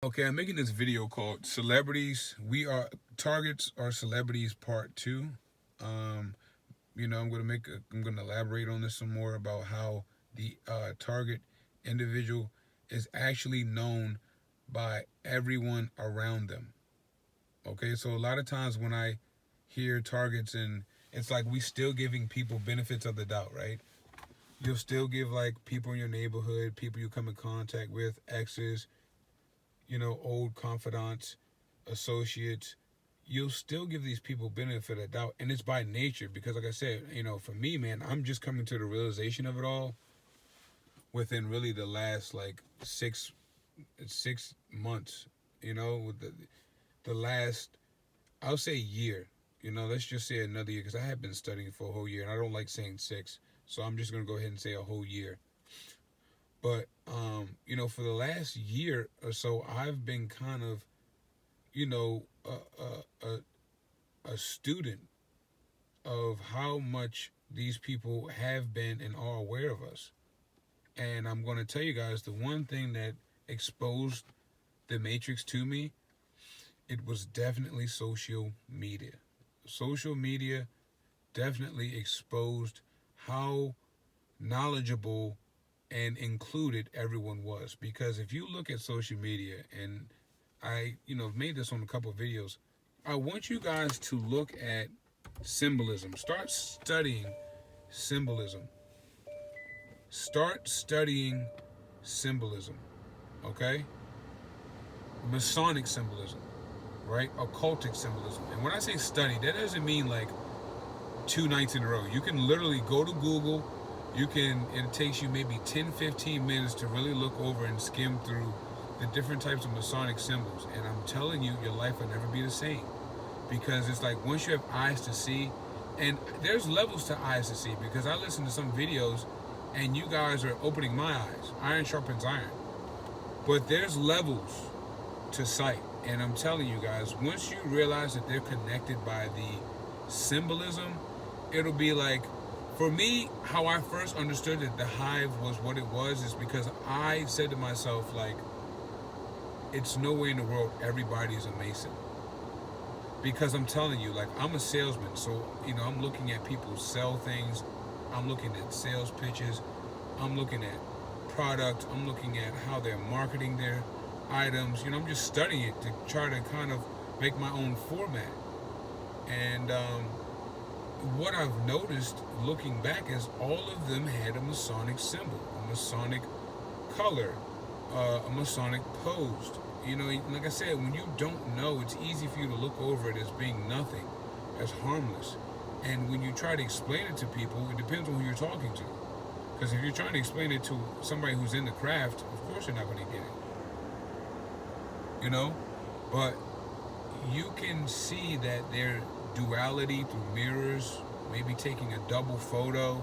Okay, I'm making this video called "Celebrities." We are targets are celebrities part two. Um, I'm gonna elaborate on this some more about how the target individual is actually known by everyone around them. Okay, so a lot of times when I hear targets, and it's like we still giving people benefits of the doubt, right? You'll still give like people in your neighborhood, people you come in contact with, exes, old confidants, associates. You'll still give these people benefit of doubt, and it's by nature because, like I said, for me, man, I'm just coming to the realization of it all within really the last like 6 months. With the last, I'll say year. Let's just say another year because I have been studying for a whole year, and I don't like saying six, so I'm just gonna go ahead and say a whole year. But for the last year or so, I've been kind of a student of how much these people have been and are aware of us. And I'm going to tell you guys the one thing that exposed the Matrix to me, it was definitely social media. Social media definitely exposed how knowledgeable and included everyone was. Because if you look at social media, and I, made this on a couple of videos, I want you guys to look at symbolism. Start studying symbolism. Start studying symbolism. Okay? Masonic symbolism, right? Occultic symbolism. And when I say study, that doesn't mean like 2 nights in a row. You can literally go to Google. It takes you maybe 10, 15 minutes to really look over and skim through the different types of Masonic symbols. And I'm telling you, your life will never be the same. Because it's like once you have eyes to see, and there's levels to eyes to see, because I listen to some videos and you guys are opening my eyes. Iron sharpens iron. But there's levels to sight. And I'm telling you guys, once you realize that they're connected by the symbolism, it'll be like, for me, how I first understood that the hive was what it was is because I said to myself, like, it's no way in the world everybody's a Mason. Because I'm telling you, like, I'm a salesman, so, I'm looking at people sell things. I'm looking at sales pitches. I'm looking at product. I'm looking at how they're marketing their items. I'm just studying it to try to kind of make my own format. And what I've noticed looking back is all of them had a Masonic symbol, a Masonic color, a Masonic pose. Like I said, when you don't know, it's easy for you to look over it as being nothing, as harmless. And when you try to explain it to people, it depends on who you're talking to. Because if you're trying to explain it to somebody who's in the craft, of course you're not going to get it. But you can see that their duality through mirrors, maybe taking a double photo,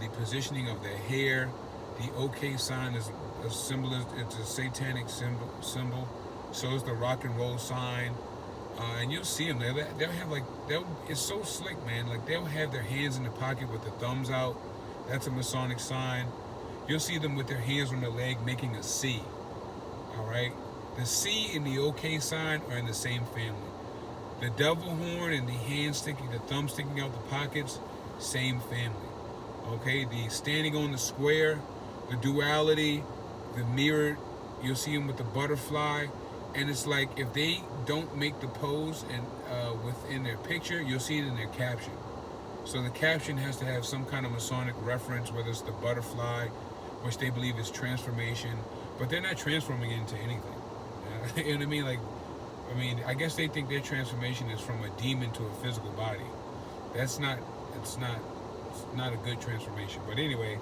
the positioning of their hair, the OK sign is a symbol. It's a satanic symbol. So is the rock and roll sign. And you'll see them. They'll have it's so slick, man. Like they'll have their hands in the pocket with the thumbs out. That's a Masonic sign. You'll see them with their hands on their leg making a C. All right. The C and the OK sign are in the same family. The devil horn and the thumb sticking out the pockets, same family. Okay. The standing on the square, the duality, the mirror, you'll see them with the butterfly, and it's like if they don't make the pose and within their picture, you'll see it in their caption. So the caption has to have some kind of Masonic reference, whether it's the butterfly, which they believe is transformation, but they're not transforming into anything. You know what I mean? I guess they think their transformation is from a demon to a physical body. It's not a good transformation. But anyway,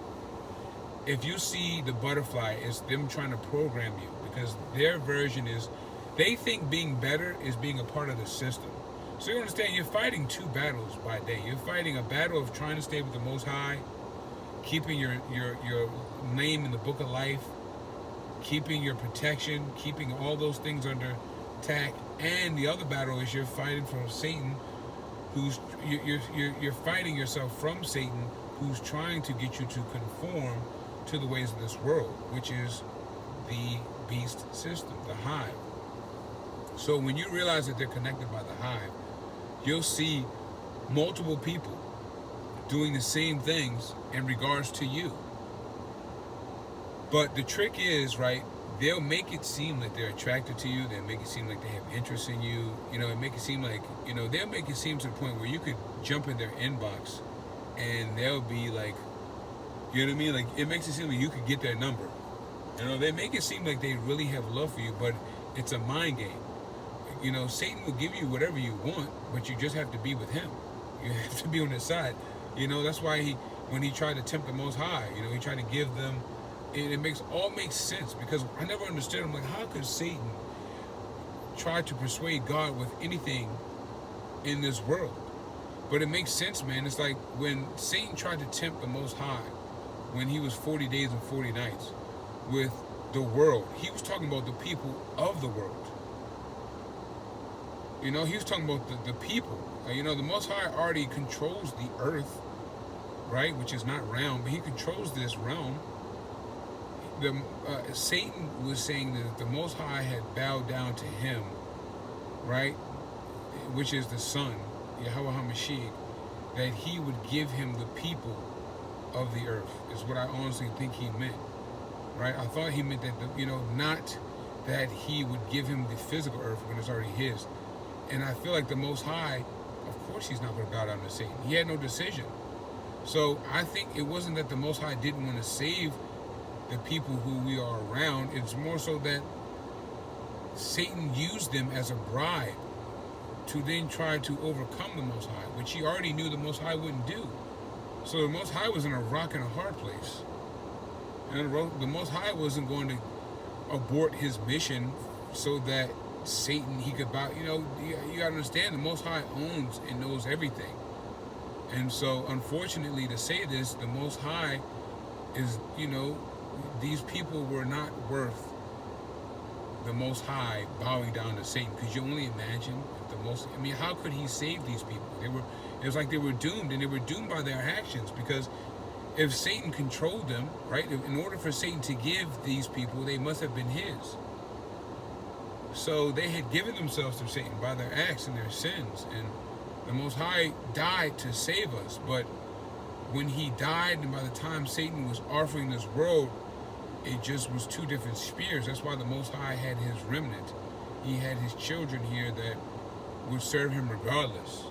if you see the butterfly, it's them trying to program you, because their version is, they think being better is being a part of the system. So you understand, you're fighting two battles by day. You're fighting a battle of trying to stay with the Most High, keeping your name in the book of life, keeping your protection, keeping all those things under attack. And the other battle is you're fighting from Satan, you're fighting yourself from Satan, who's trying to get you to conform to the ways of this world, which is the beast system, the hive. So when you realize that they're connected by the hive, you'll see multiple people doing the same things in regards to you. But the trick is, right, they'll make it seem like they're attracted to you. They'll make it seem like they have interest in you. You know, make it seem like, you know, they'll make it seem to the point where you could jump in their inbox and they'll be like, you know what I mean? Like, it makes it seem like you could get their number. You know, they make it seem like they really have love for you, but it's a mind game. You know, Satan will give you whatever you want, but you just have to be with him. You have to be on his side. You know, that's why when he tried to tempt the Most High, you know, he tried to give them, it makes sense, because I never understood. I'm like, how could Satan try to persuade God with anything in this world? But it makes sense, man. It's like when Satan tried to tempt the Most High, when he was 40 days and 40 nights with the world, he was talking about the people of the world. You know, he was talking about the people. You know, the Most High already controls the earth, right? Which is not realm, but he controls this realm. Satan was saying that the Most High had bowed down to him, right? Which is the Son, Yahweh HaMashiach, that he would give him the people of the earth, is what I honestly think he meant, right? I thought he meant that, you know, not that he would give him the physical earth when it's already his. And I feel like the Most High, of course he's not going to bow down to Satan. He had no decision. So I think it wasn't that the Most High didn't want to save the people who we are around. It's more so that Satan used them as a bribe to then try to overcome the Most High, which he already knew the Most High wouldn't do. So the Most High was in a rock and a hard place. And the Most High wasn't going to abort his mission so that Satan, he could bow. You know, you got to understand, the Most High owns and knows everything. And so, unfortunately, to say this, the Most High is, you know, these people were not worth the Most High bowing down to Satan. Could you only imagine if the Most, I mean, how could he save these people? It was like they were doomed, and they were doomed by their actions, because if Satan controlled them, right, in order for Satan to give these people, they must have been his. So they had given themselves to Satan by their acts and their sins, and the Most High died to save us. But when he died, and by the time Satan was offering this world, it just was two different spheres. That's why the Most High had his remnant. He had his children here that would serve him regardless.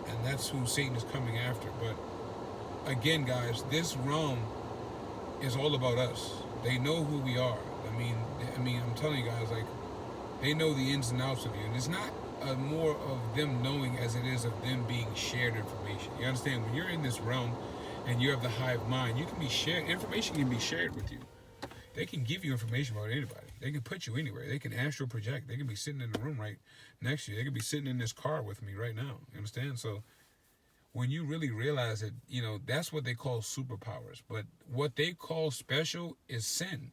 And that's who Satan is coming after. But again, guys, this realm is all about us. They know who we are. I mean, I'm telling you guys, like, they know the ins and outs of you. And it's not more of them knowing as it is of them being shared information. You understand? When you're in this realm and you have the hive mind, you can be shared. Information can be shared with you. They can give you information about anybody. They can put you anywhere. They can astral project. They can be sitting in the room right next to you. They can be sitting in this car with me right now. You understand? So when you really realize that, you know, that's what they call superpowers. But what they call special is sin.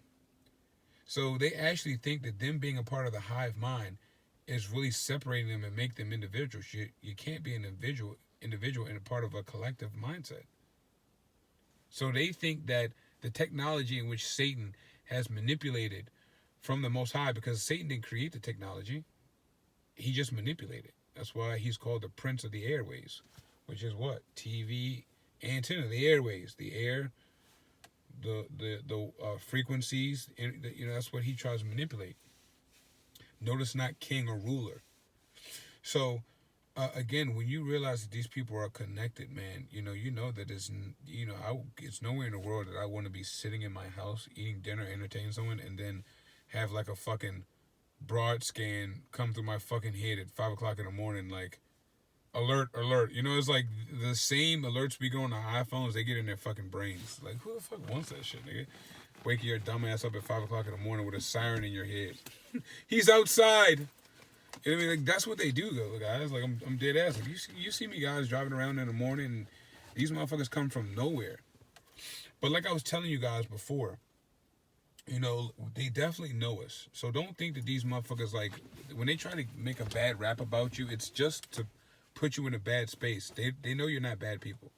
So they actually think that them being a part of the hive mind is really separating them and make them individuals. You can't be an individual and a part of a collective mindset. So they think that the technology in which Satan has manipulated from the Most High, because Satan didn't create the technology, he just manipulated. That's why he's called the Prince of the Airways, which is what? TV antenna, the airways, the air, the frequencies, and you know, that's what he tries to manipulate. Notice not king or ruler. So again, when you realize that these people are connected, man, you know that it's, you know, it's nowhere in the world that I want to be sitting in my house eating dinner, entertaining someone, and then have like a fucking broad scan come through my fucking head at 5 o'clock in the morning, like, alert. You know, it's like the same alerts we go on the iPhones, they get in their fucking brains. Like, who the fuck wants that shit, nigga? Wake your dumb ass up at 5 o'clock in the morning with a siren in your head. He's outside. You know what I mean? Like, that's what they do, though, guys. Like, I'm dead ass. Like, you see me guys driving around in the morning, and these motherfuckers come from nowhere. But like I was telling you guys before, you know, they definitely know us. So don't think that these motherfuckers, like, when they try to make a bad rap about you, it's just to put you in a bad space. They know you're not bad people.